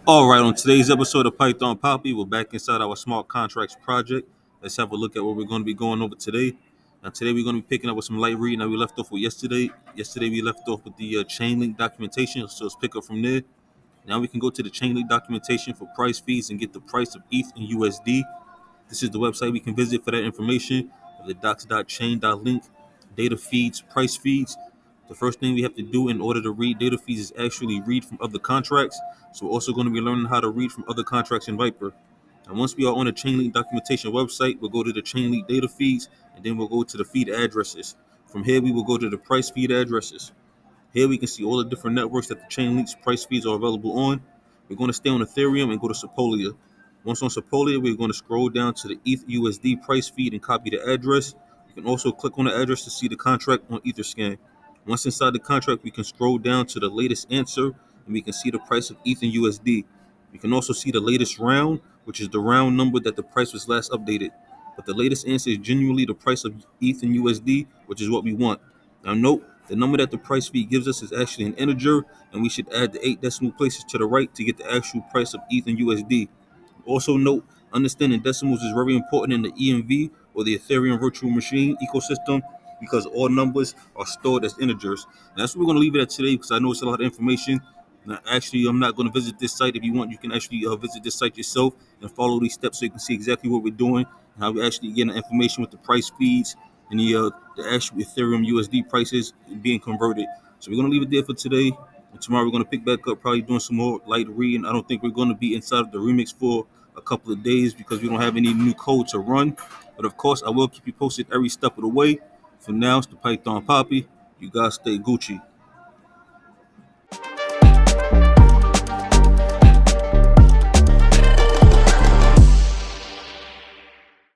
All right, on today's episode of Python Papi, we're back inside our smart contracts project. Let's have a look at what we're going to be going over today. Now, today we're going to be picking up with some light reading that we left off with yesterday. Yesterday we left off with the chain link documentation, so let's pick up from there. Now we can go to the chain link documentation for price feeds and get the price of ETH and USD. This is the website we can visit for that information. The docs.chain.link, data feeds, price feeds. The first thing we have to do in order to read data feeds is actually read from other contracts. So we're also going to be learning how to read from other contracts in Vyper. And once we are on the Chainlink documentation website, we'll go to the Chainlink data feeds, and then we'll go to the feed addresses. From here, we will go to the price feed addresses. Here we can see all the different networks that the Chainlink's price feeds are available on. We're going to stay on Ethereum and go to Sepolia. Once on Sepolia, we're going to scroll down to the ETH USD price feed and copy the address. You can also click on the address to see the contract on Etherscan. Once inside the contract, we can scroll down to the latest answer and we can see the price of ETH and USD. We can also see the latest round, which is the round number that the price was last updated. But the latest answer is genuinely the price of ETH and USD, which is what we want. Now note, the number that the price feed gives us is actually an integer, and we should add the 8 decimal places to the right to get the actual price of ETH and USD. Also note, understanding decimals is very important in the EMV or the Ethereum virtual machine ecosystem because all numbers are stored as integers. And that's what we're going to leave it at today because I know it's a lot of information. Now, actually, I'm not going to visit this site. If you want, you can actually visit this site yourself and follow these steps so you can see exactly what we're doing and how we're actually getting the information with the price feeds and the actual Ethereum USD prices being converted. So we're going to leave it there for today. And tomorrow we're going to pick back up, probably doing some more light reading. I don't think we're going to be inside of the remix for a couple of days because we don't have any new code to run. But of course, I will keep you posted every step of the way. For now, it's the Python Poppy. You guys stay Gucci.